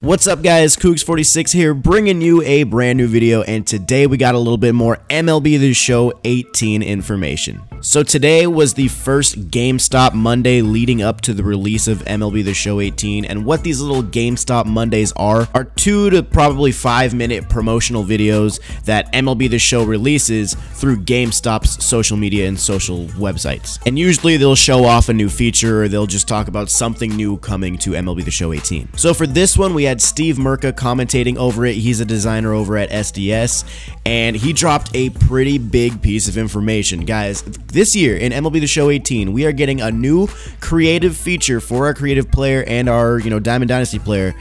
What's up guys, Cougs46 here, bringing you a brand new video, and today we got a little bit more MLB The Show 18 information. So today was the first GameStop Monday leading up to the release of MLB The Show 18, and what these little GameStop Mondays are 2 to probably 5-minute promotional videos that MLB The Show releases through GameStop's social media and social websites. And usually they'll show off a new feature, or they'll just talk about something new coming to MLB The Show 18. So for this one, we had Steve Merca commentating over it. He's a designer over at SDS, and he dropped a pretty big piece of information. Guys, this year in MLB The Show 18, we are getting a new creative feature for our creative player and our, Diamond Dynasty player: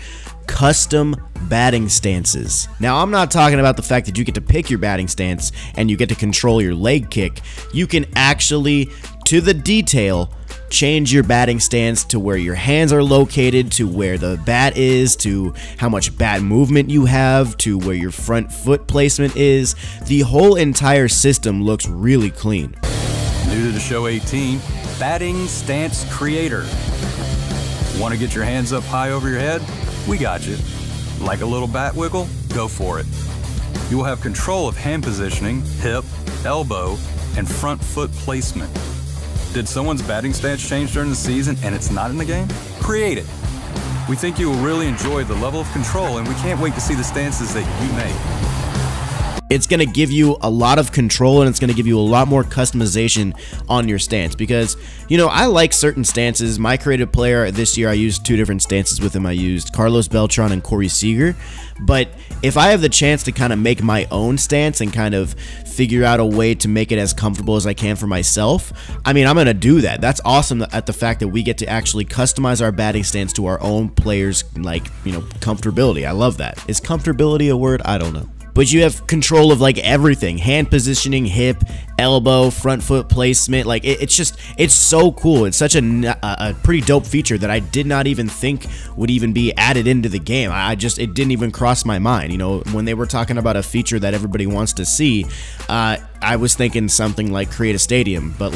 custom batting stances. Now, I'm not talking about the fact that you get to pick your batting stance and you get to control your leg kick. You can actually, to the detail, change your batting stance to where your hands are located, to where the bat is, to how much bat movement you have, to where your front foot placement is. The whole entire system looks really clean. New to the Show 18, Batting Stance Creator. Want to get your hands up high over your head? We got you. Like a little bat wiggle? Go for it. You will have control of hand positioning, hip, elbow, and front foot placement. Did someone's batting stance change during the season and it's not in the game? Create it. We think you will really enjoy the level of control, and we can't wait to see the stances that you make. It's going to give you a lot of control, and it's going to give you a lot more customization on your stance, because, I like certain stances. My creative player this year, I used 2 different stances with him. I used Carlos Beltran and Corey Seager, but if I have the chance to kind of make my own stance and kind of figure out a way to make it as comfortable as I can for myself, I'm going to do that. That's awesome at the fact that we get to actually customize our batting stance to our own players, comfortability. I love that. Is comfortability a word? I don't know. But you have control of everything: hand positioning, hip, elbow, front foot placement. It's so cool. It's such a pretty dope feature that I did not even think would even be added into the game. It didn't even cross my mind. When they were talking about a feature that everybody wants to see, I was thinking something like create a stadium, but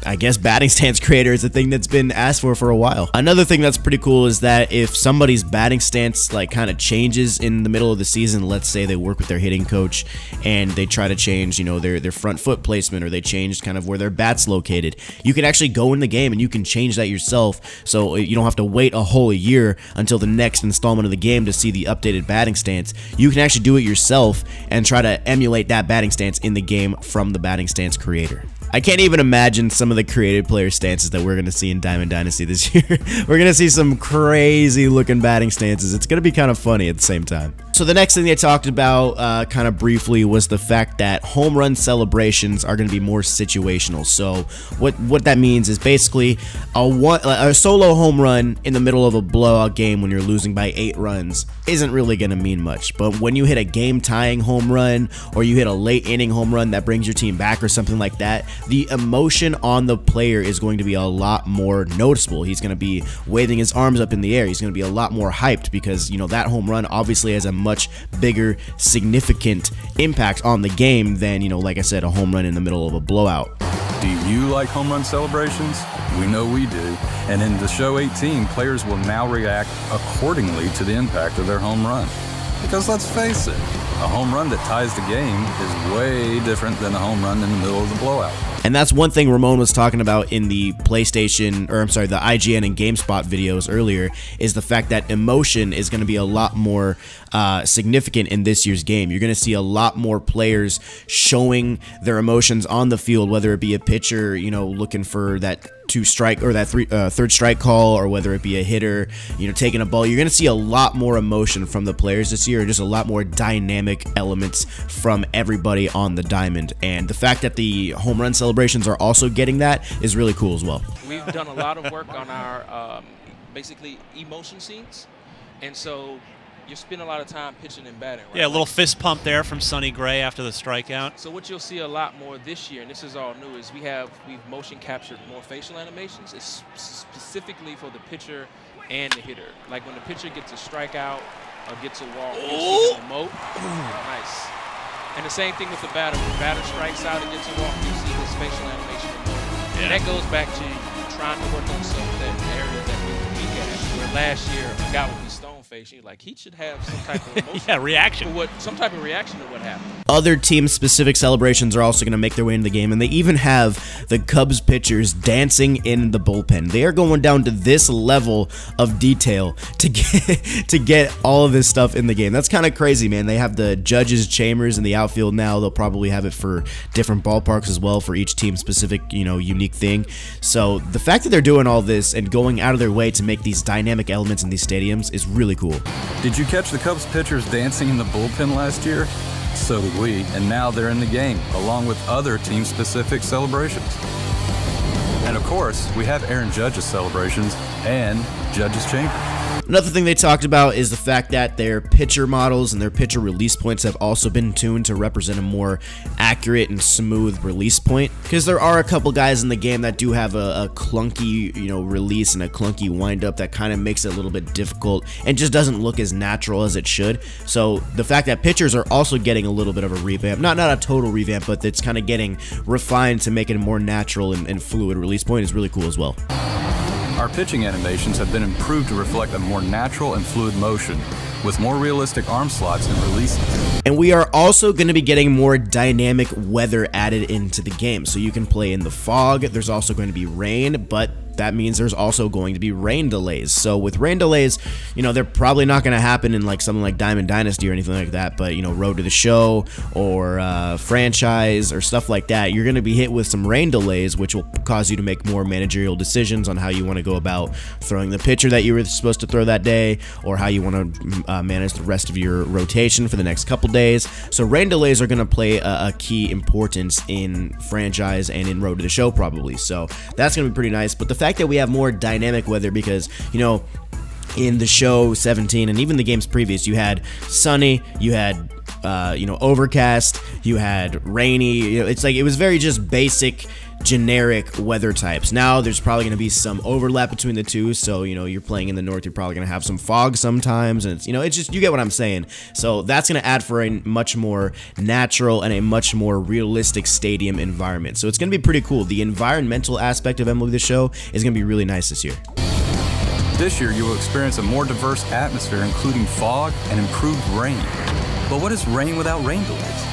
I guess batting stance creator is a thing that's been asked for a while. Another thing that's pretty cool is that if somebody's batting stance kind of changes in the middle of the season, let's say they work with their hitting coach and they try to change, their front foot placement, or they change kind of where their bat's located, you can actually go in the game and you can change that yourself, so you don't have to wait a whole year until the next installment of the game to see the updated batting stance. You can actually do it yourself and try to emulate that batting stance in the game from the batting stance creator. I can't even imagine some of the creative player stances that we're going to see in Diamond Dynasty this year. We're going to see some crazy looking batting stances. It's going to be kind of funny at the same time. So the next thing they talked about kind of briefly was the fact that Homerun Celebrations are going to be more situational. So what that means is basically a solo home run in the middle of a blowout game when you're losing by 8 runs isn't really going to mean much. But when you hit a game-tying home run, or you hit a late-inning home run that brings your team back or something like that, the emotion on the player is going to be a lot more noticeable. He's going to be waving his arms up in the air. He's going to be a lot more hyped because, that home run obviously has a much bigger, significant impact on the game than, like I said, a home run in the middle of a blowout. Do you like home run celebrations? We know we do. And in the Show 18, players will now react accordingly to the impact of their home run. Because let's face it, a home run that ties the game is way different than a home run in the middle of the blowout. And that's one thing Ramon was talking about in the PlayStation, or I'm sorry, the IGN and GameSpot videos earlier, is the fact that emotion is going to be a lot more significant in this year's game. You're going to see a lot more players showing their emotions on the field, whether it be a pitcher, looking for that 2-strike or that third strike call, or whether it be a hitter, taking a ball. You're going to see a lot more emotion from the players this year, and just a lot more dynamic elements from everybody on the diamond. And the fact that the home run celebrations are also getting that is really cool as well. We've done a lot of work on our basically emotion scenes, and so you spend a lot of time pitching and batting, right? Yeah, a little fist pump there from Sonny Gray after the strikeout. So what you'll see a lot more this year, and this is all new, is we've motion captured more facial animations. It's specifically for the pitcher and the hitter. Like when the pitcher gets a strikeout or gets a walk, you'll see him emote. Nice. And the same thing with the batter. When the batter strikes out and gets a walk, you see his facial animation. Yeah. And that goes back to trying to work on some of that area that we were weak at. Where last year, a guy would be stone face, you're like, he should have some type of emotion. Yeah, reaction. Some type of reaction to what happened. Other team-specific celebrations are also going to make their way into the game, and they even have the Cubs pitchers dancing in the bullpen. They are going down to this level of detail to get all of this stuff in the game. That's kind of crazy, man. They have the judges' chambers in the outfield now. They'll probably have it for different ballparks as well for each team-specific, unique thing. So the fact that they're doing all this and going out of their way to make these dynamic elements in these stadiums is really cool. Did you catch the Cubs pitchers dancing in the bullpen last year? So did we, and now they're in the game, along with other team-specific celebrations. And of course, we have Aaron Judge's celebrations and Judge's chamber. Another thing they talked about is the fact that their pitcher models and their pitcher release points have also been tuned to represent a more accurate and smooth release point, because there are a couple guys in the game that do have a clunky, release and a clunky windup that kind of makes it a little bit difficult and just doesn't look as natural as it should. So the fact that pitchers are also getting a little bit of a revamp, not a total revamp, but it's kind of getting refined to make it a more natural and fluid release point is really cool as well. Our pitching animations have been improved to reflect a more natural and fluid motion, with more realistic arm slots and releases. And we are also going to be getting more dynamic weather added into the game. So you can play in the fog. There's also going to be rain, but that means there's also going to be rain delays. So with rain delays, they're probably not going to happen in like something like Diamond Dynasty or anything like that, but Road to the Show or franchise or stuff like that, you're going to be hit with some rain delays, which will cause you to make more managerial decisions on how you want to go about throwing the pitcher that you were supposed to throw that day, or how you want to manage the rest of your rotation for the next couple days. So rain delays are going to play a key importance in franchise and in Road to the Show probably. So that's going to be pretty nice. But the fact that we have more dynamic weather, because in the show 17 and even the games previous, you had sunny, you had overcast, you had rainy. It's like it was very just basic generic weather types. Now there's probably going to be some overlap between the two, so you're playing in the north, you're probably going to have some fog sometimes, and it's just, you get what I'm saying. So that's going to add for a much more natural and a much more realistic stadium environment. So it's going to be pretty cool. The environmental aspect of MLB The Show is going to be really nice this year. This year you will experience a more diverse atmosphere, including fog and improved rain. But what is rain without rain delays?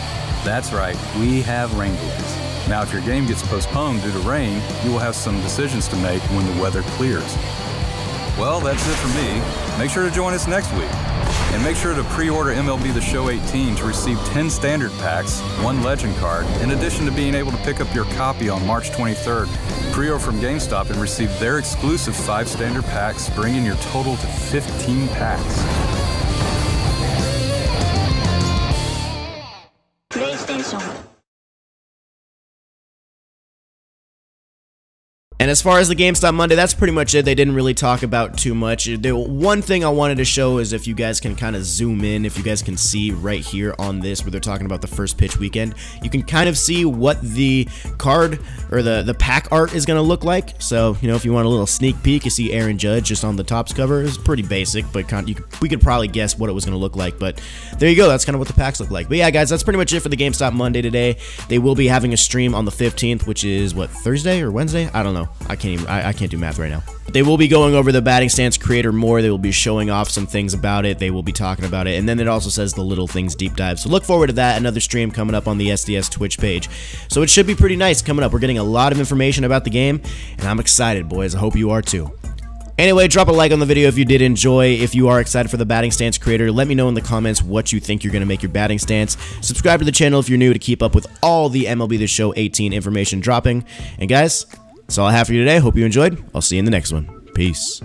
That's right, we have rain delays. Now, if your game gets postponed due to rain, you will have some decisions to make when the weather clears. Well, that's it for me. Make sure to join us next week. And make sure to pre-order MLB The Show 18 to receive 10 standard packs, 1 legend card, in addition to being able to pick up your copy on March 23rd. Pre-order from GameStop and receive their exclusive 5 standard packs, bringing your total to 15 packs. PlayStation. And as far as the GameStop Monday, that's pretty much it. They didn't really talk about too much. The one thing I wanted to show is if you guys can kind of zoom in, if you guys can see right here on this where they're talking about the first pitch weekend, you can kind of see what the card or the pack art is going to look like. So, if you want a little sneak peek, you see Aaron Judge just on the Topps cover. It's pretty basic, but we could probably guess what it was going to look like. But there you go. That's kind of what the packs look like. But yeah, guys, that's pretty much it for the GameStop Monday today. They will be having a stream on the 15th, which is, what, Thursday or Wednesday? I don't know. I can't do math right now. But they will be going over the batting stance creator more. They will be showing off some things about it. They will be talking about it. And then it also says the little things deep dive. So look forward to that. Another stream coming up on the SDS Twitch page. So it should be pretty nice coming up. We're getting a lot of information about the game, and I'm excited, boys. I hope you are too. Anyway, drop a like on the video if you did enjoy. If you are excited for the batting stance creator, let me know in the comments what you think you're going to make your batting stance. Subscribe to the channel if you're new to keep up with all the MLB The Show 18 information dropping. And guys, that's all I have for you today. Hope you enjoyed. I'll see you in the next one. Peace.